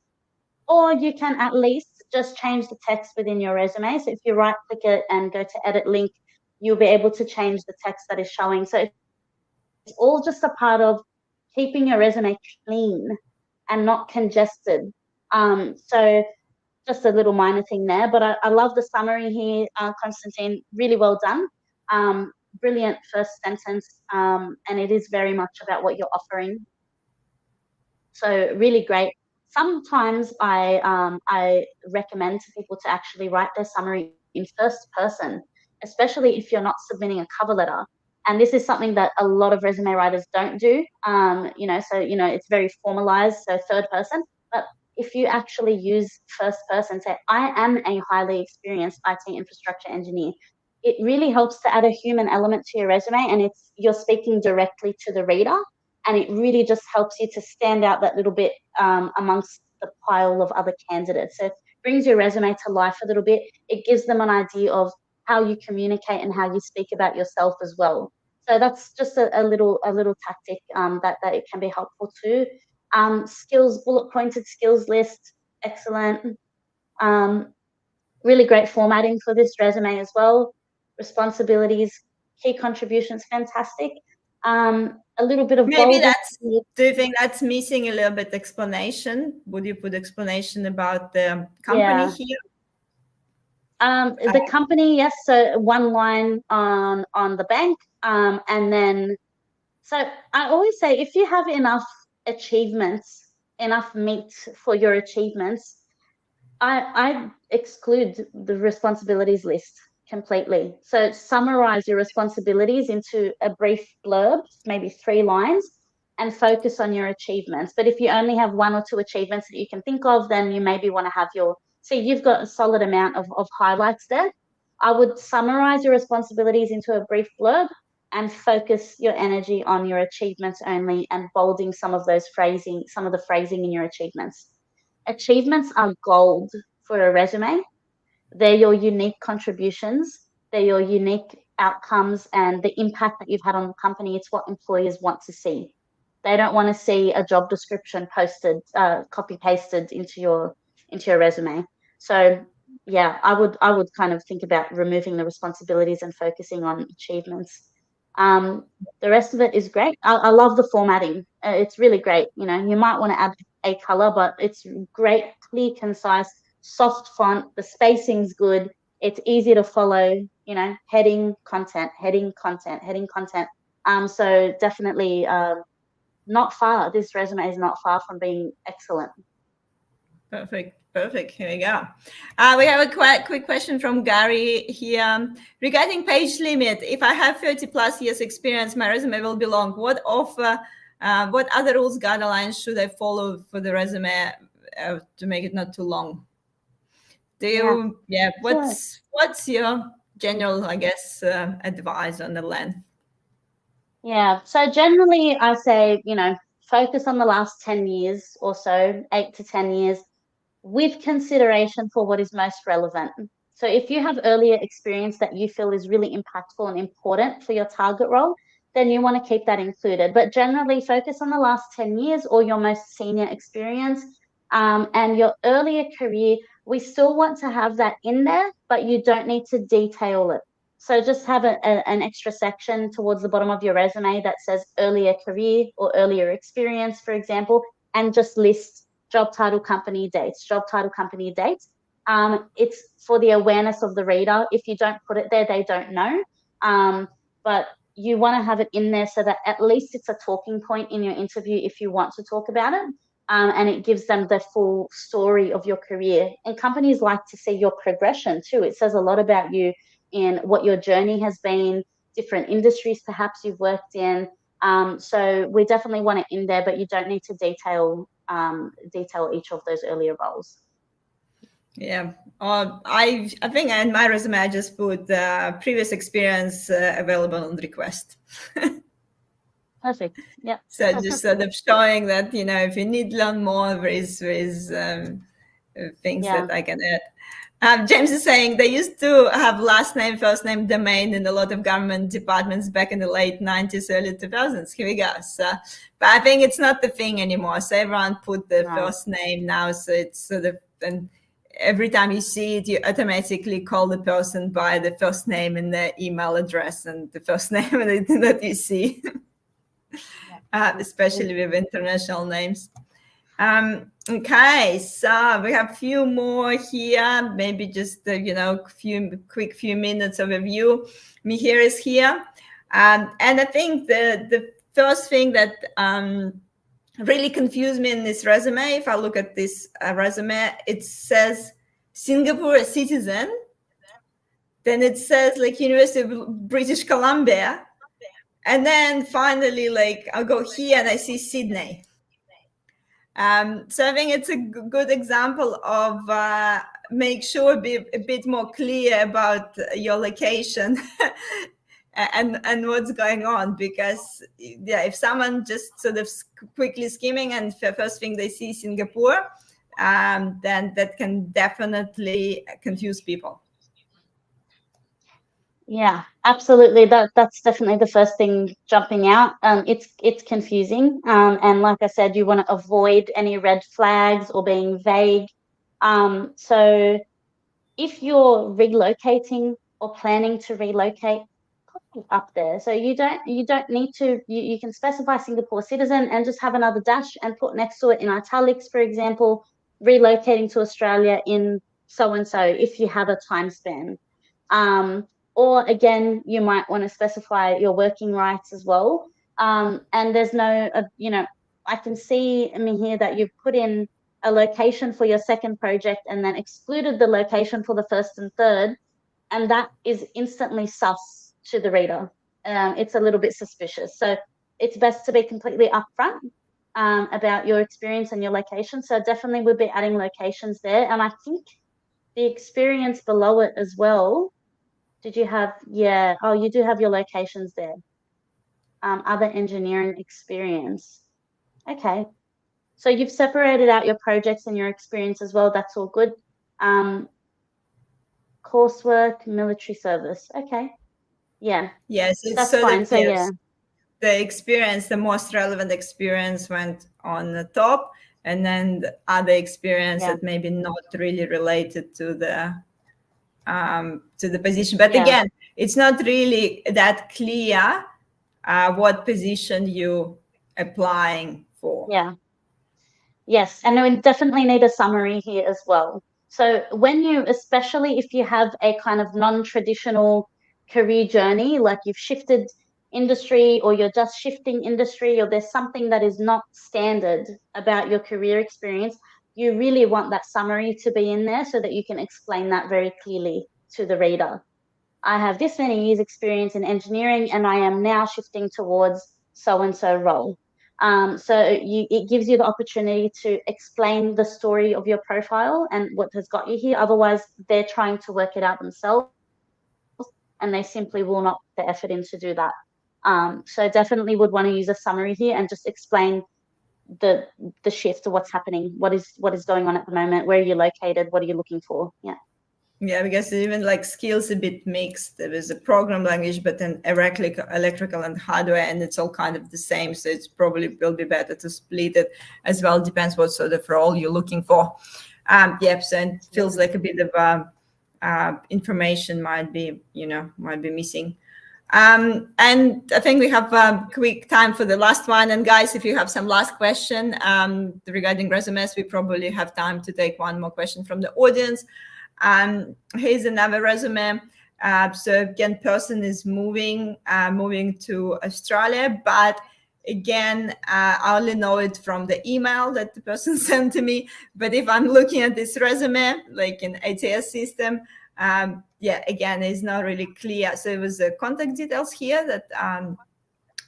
or you can at least just change the text within your resume. So if you right click it and go to edit link, you'll be able to change the text that is showing. So it's all just a part of keeping your resume clean and not congested. So just a little minor thing there, but I love the summary here, Konstantin, really well done. Brilliant first sentence, and it is very much about what you're offering. So really great. Sometimes I recommend to people to actually write their summary in first person, especially if you're not submitting a cover letter. And this is something that a lot of resume writers don't do. So it's very formalized, so third person. But if you actually use first person, say, I am a highly experienced IT infrastructure engineer, it really helps to add a human element to your resume, and you're speaking directly to the reader. And it really just helps you to stand out that little bit amongst the pile of other candidates. So it brings your resume to life a little bit. It gives them an idea of how you communicate and how you speak about yourself as well. So that's just a little tactic that it can be helpful too. Skills, bullet pointed skills list, excellent. Really great formatting for this resume as well. Responsibilities, key contributions, fantastic. A little bit of maybe do you think that's missing a little bit explanation? Would you put explanation about the company here? The company, yes. So one line on the bank, and then, so I always say, if you have enough achievements, enough meat for your achievements, I exclude the responsibilities list completely. So summarize your responsibilities into a brief blurb, maybe 3 lines, and focus on your achievements. But if you only have 1 or 2 achievements that you can think of, then you maybe want to have you've got a solid amount of highlights there. I would summarize your responsibilities into a brief blurb and focus your energy on your achievements only, and bolding some of the phrasing in your achievements. Achievements are gold for a resume. They're your unique contributions. They're your unique outcomes and the impact that you've had on the company. It's what employers want to see. They don't want to see a job description posted, copy pasted into your resume. So yeah, I would kind of think about removing the responsibilities and focusing on achievements. The rest of it is great. I love the formatting. It's really great. You might want to add a color, but it's great, clear, concise, soft font. The spacing's good. It's easy to follow. Heading content. So definitely not far. This resume is not far from being excellent. Perfect. Here we go. We have a quick question from Gary here regarding page limit. If I have 30 plus years experience, my resume will be long. What offer What other rules, guidelines should I follow for the resume to make it not too long? Do you, Sure. what's your general, I guess, advice on the length? Yeah. So generally, I say, focus on the last 10 years or so, 8 to 10 years, with consideration for what is most relevant. So if you have earlier experience that you feel is really impactful and important for your target role, then you want to keep that included. But generally, focus on the last 10 years or your most senior experience, and your earlier career. We still want to have that in there, but you don't need to detail it. So just have an extra section towards the bottom of your resume that says earlier career or earlier experience, for example, and just list job title, company dates, job title, company dates. It's for the awareness of the reader. If you don't put it there, they don't know. But you want to have it in there so that at least it's a talking point in your interview if you want to talk about it. And it gives them the full story of your career. And companies like to see your progression too. It says a lot about you in what your journey has been, different industries perhaps you've worked in. So we definitely want it in there, but you don't need to detail each of those earlier roles. Yeah, I think in my resume I just put previous experience available on request. Perfect. Yeah. So just sort of showing that if you need to learn more, there is things that I can add. James is saying they used to have last name, first name, domain in a lot of government departments back in the late 90s, early 2000s. Here we go. So, but I think it's not the thing anymore. So everyone put the first name now. So it's sort of, and every time you see it, you automatically call the person by the first name and the email address and the first name that you see, especially with international names. Okay, so we have a few more here, maybe just few minutes of review. Mihir is here, and I think the first thing that really confused me in this resume, if I look at this resume, it says Singapore citizen, then it says like University of British Columbia, and then finally I'll go here and I see Sydney. So I think it's a good example of make sure be a bit more clear about your location and what's going on, because if someone just sort of quickly skimming and the first thing they see Singapore, then that can definitely confuse people. Yeah, absolutely. That's definitely the first thing jumping out. It's confusing, and like I said, you want to avoid any red flags or being vague. So if you're relocating or planning to relocate, put it up there. So you don't need to. You can specify Singapore citizen and just have another dash and put next to it in italics, for example, relocating to Australia in so and so if you have a time span. Or again, you might want to specify your working rights as well. And there's no, I can see, here that you've put in a location for your second project and then excluded the location for the first and third. And that is instantly sus to the reader. It's a little bit suspicious. So it's best to be completely upfront about your experience and your location. So definitely we'll be adding locations there. And I think the experience below it as well. Did you have, you do have your locations there. Other engineering experience. Okay. So you've separated out your projects and your experience as well. That's all good. Coursework, military service. Okay. Yeah. Yes, that's fine. So the experience, the most relevant experience went on the top, and then the other experience that maybe not really related to the position. But again, it's not really that clear what position you applying for. Yeah. Yes, and we definitely need a summary here as well. So especially if you have a kind of non-traditional career journey, like you've shifted industry or you're just shifting industry, or there's something that is not standard about your career experience, you really want that summary to be in there so that you can explain that very clearly to the reader. I have this many years experience in engineering and I am now shifting towards so-and-so role. So it gives you the opportunity to explain the story of your profile and what has got you here. Otherwise, they're trying to work it out themselves, and they simply will not put the effort in to do that. So definitely would want to use a summary here and just explain the the shift to what's happening, what is going on at the moment, where are you located, what are you looking for. Yeah. Yeah, because even like skills a bit mixed. There is a program language, but then electrical and hardware, and it's all kind of the same. So it's probably will be better to split it as well. Depends what sort of role you're looking for. Yep. So it feels like a bit of information might be missing. And I think we have quick time for the last one. And guys, if you have some last question regarding resumes, we probably have time to take one more question from the audience. Here's another resume. So again, person is moving to Australia, but again, I only know it from the email that the person sent to me. But if I'm looking at this resume, like in ATS system, again, it's not really clear. So it was the contact details here that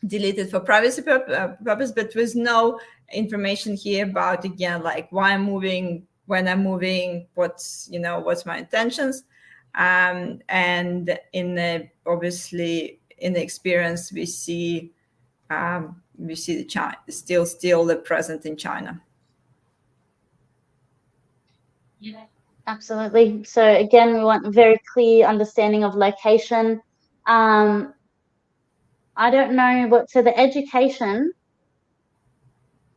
deleted for privacy purpose, but with no information here about, again, like why I'm moving, when I'm moving, what's my intentions. And obviously in the experience we see the China still the present in China. Yeah, absolutely. So again, we want a very clear understanding of location. I don't know so the education,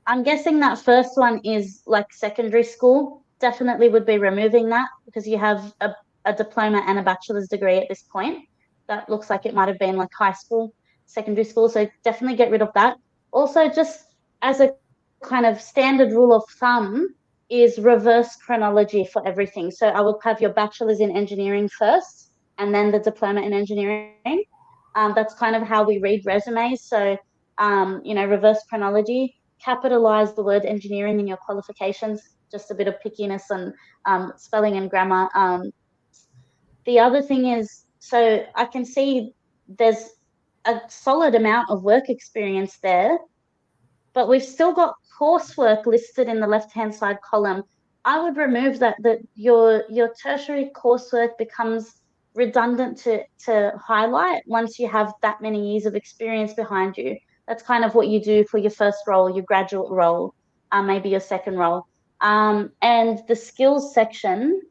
I'm guessing that first one is like secondary school. Definitely would be removing that because you have a diploma and a bachelor's degree at this point. That looks like it might have been like high school, secondary school. So definitely get rid of that. Also, just as a kind of standard rule of thumb, is reverse chronology for everything. So I would have your bachelor's in engineering first and then the diploma in engineering. That's kind of how we read resumes. So, reverse chronology, capitalize the word engineering in your qualifications, just a bit of pickiness and spelling and grammar. The other thing is, so I can see there's a solid amount of work experience there, but we've still got coursework listed in the left-hand side column. I would remove that your tertiary coursework becomes redundant to highlight once you have that many years of experience behind you. That's kind of what you do for your first role, your graduate role, maybe your second role. And the skills section,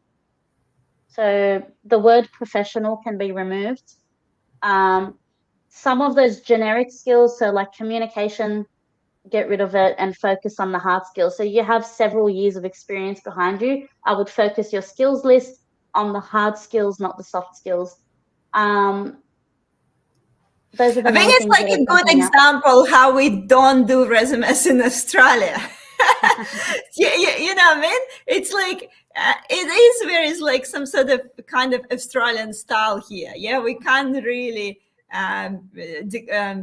so the word professional can be removed. Some of those generic skills, so like communication, get rid of it and focus on the hard skills. So you have several years of experience behind you. I would focus your skills list on the hard skills, not the soft skills. Those are the I think main it's things like that a are good jumping out. example how we don't do resumes in Australia. You know what I mean? It's like there is like some sort of kind of Australian style here. Yeah, we can't really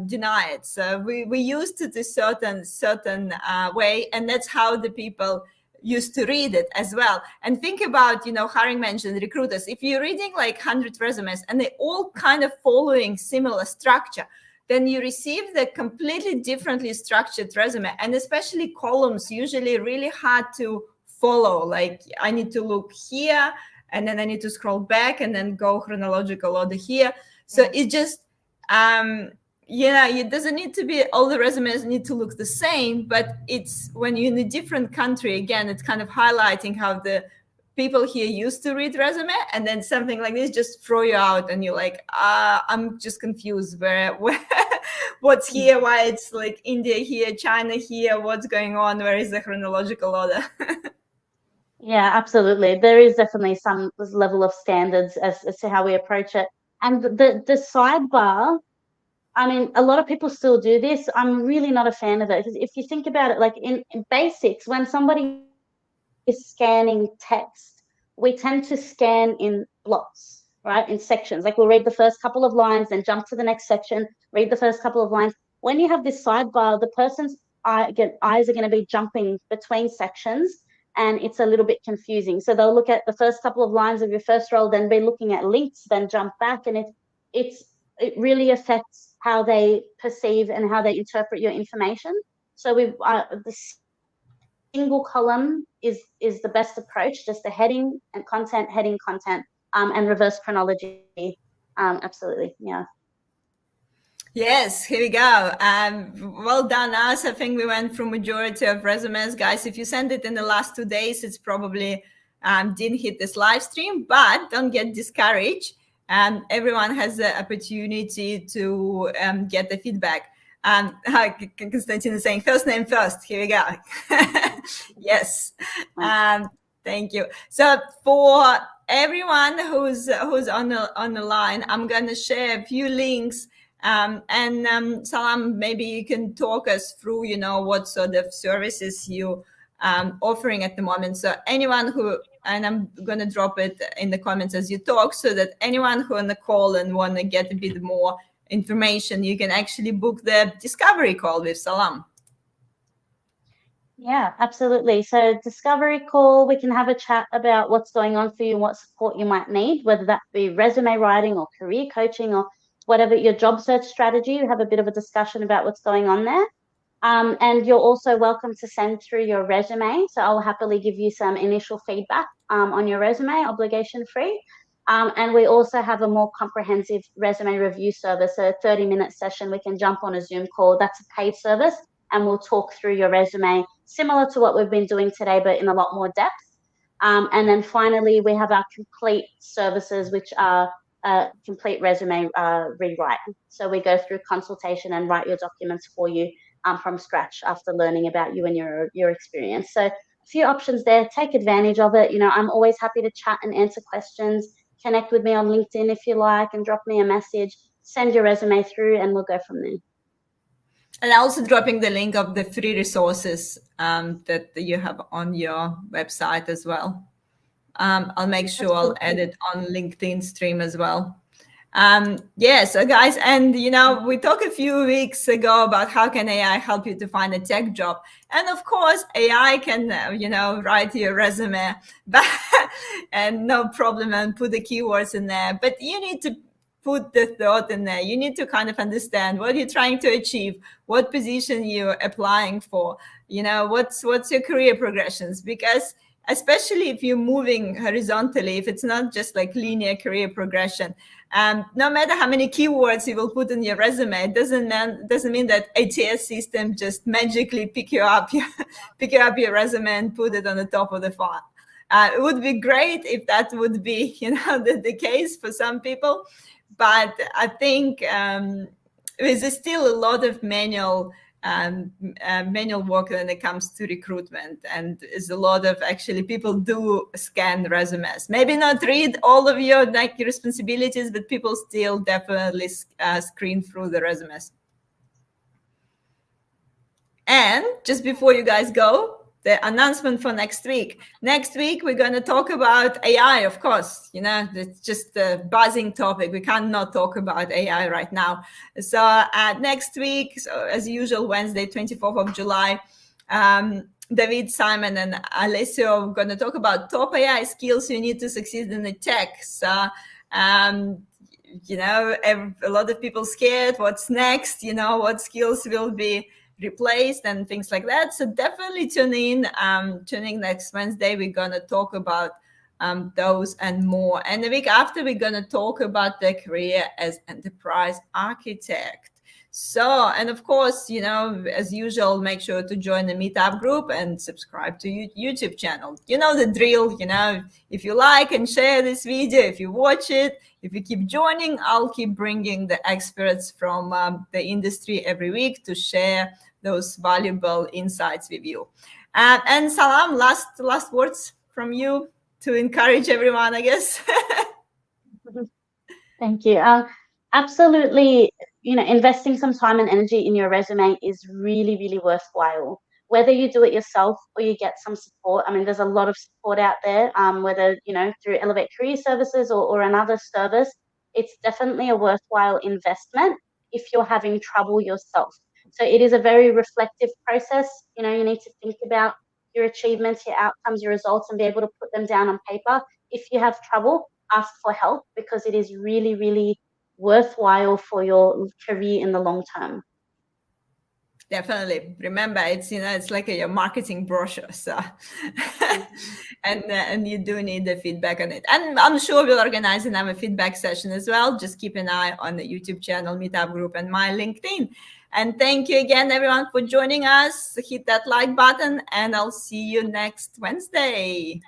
deny it. So we used to this certain way, and that's how the people used to read it as well. And think about, hiring mentioned recruiters. If you're reading like 100 resumes and they all kind of following similar structure, then you receive the completely differently structured resume. And especially columns, usually really hard to follow. Like I need to look here and then I need to scroll back and then go chronological order here. So it just, it doesn't need to be all the resumes need to look the same, but it's when you're in a different country, again, it's kind of highlighting how the people here used to read resume, and then something like this just throw you out and you're like, I'm just confused where what's here, why it's like India here, China here, what's going on, where is the chronological order? Yeah, absolutely. There is definitely some level of standards as to how we approach it. And the sidebar, I mean, a lot of people still do this. I'm really not a fan of it because if you think about it, like in basics, when somebody is scanning text, we tend to scan in blocks, right? In sections. Like we'll read the first couple of lines, then jump to the next section, read the first couple of lines. When you have this sidebar, the person's eyes are going to be jumping between sections, and it's a little bit confusing. So they'll look at the first couple of lines of your first role, then be looking at links, then jump back, and it really affects how they perceive and how they interpret your information. So the single column is the best approach, just the heading, content, and reverse chronology. Absolutely, yeah. Yes, here we go. Well done, us. I think we went through majority of resumes, guys. If you send it in the last 2 days, it's probably didn't hit this live stream. But don't get discouraged. Everyone has the opportunity to get the feedback. Konstantin is saying first name first. Here we go. Yes. Thank you. So for everyone who's on the line, I'm gonna share a few links. Salam, maybe you can talk us through, what sort of services you offering at the moment. So anyone who, and I'm going to drop it in the comments as you talk, so that anyone who on the call and want to get a bit more information, you can actually book the discovery call with Salam. Yeah, absolutely. So discovery call, we can have a chat about what's going on for you and what support you might need, whether that be resume writing or career coaching or whatever your job search strategy. We have a bit of a discussion about what's going on there. And you're also welcome to send through your resume. So I'll happily give you some initial feedback on your resume, obligation free. And we also have a more comprehensive resume review service, a 30-minute session. We can jump on a Zoom call. That's a paid service. And we'll talk through your resume, similar to what we've been doing today, but in a lot more depth. And then finally, we have our complete services, which are complete resume rewrite. So we go through consultation and write your documents for you from scratch after learning about you and your experience. So a few options there. Take advantage of it. I'm always happy to chat and answer questions. Connect with me on LinkedIn if you like and drop me a message. Send your resume through and we'll go from there. And also dropping the link of the free resources that you have on your website as well. I'll make sure I'll add it on LinkedIn stream as well. So guys, and we talked a few weeks ago about how can AI help you to find a tech job, and of course AI can write your resume but and no problem and put the keywords in there, but you need to put the thought in there. You need to kind of understand what you're trying to achieve, what position you're applying for, what's your career progressions, because especially if you're moving horizontally, if it's not just like linear career progression, no matter how many keywords you will put in your resume, it doesn't mean that ATS system just magically pick you up your resume and put it on the top of the file. It would be great if that would be the case for some people, but I think there's still a lot of manual work when it comes to recruitment, and there's a lot of actually people do scan resumes, maybe not read all of your responsibilities, but people still definitely screen through the resumes. And just before you guys go, the announcement for next week. Next week, we're going to talk about AI, of course. It's just a buzzing topic. We cannot talk about AI right now. So next week, so as usual, Wednesday, 24th of July, David, Simon, and Alessio are going to talk about top AI skills you need to succeed in the tech. So, a lot of people scared what's next, what skills will be replaced and things like that. So definitely tune in next Wednesday. We're going to talk about those and more. And the week after, we're going to talk about the career as enterprise architect. So, and of course, as usual, make sure to join the meetup group and subscribe to YouTube channel. You know the drill, if you like and share this video, if you watch it, if you keep joining, I'll keep bringing the experts from the industry every week to share those valuable insights with you. And Salam, last words from you to encourage everyone, I guess. Thank you. Absolutely, investing some time and energy in your resume is really, really worthwhile. Whether you do it yourself or you get some support. I mean, there's a lot of support out there, whether, through Elevate Career Services or another service. It's definitely a worthwhile investment if you're having trouble yourself. So it is a very reflective process. You need to think about your achievements, your outcomes, your results, and be able to put them down on paper. If you have trouble, ask for help, because it is really, really worthwhile for your career in the long term. Definitely. Remember, it's like your marketing brochure. So, Mhm. and you do need the feedback on it. And I'm sure we'll organize another feedback session as well. Just keep an eye on the YouTube channel, Meetup Group, and my LinkedIn. And thank you again, everyone, for joining us. Hit that like button, and I'll see you next Wednesday.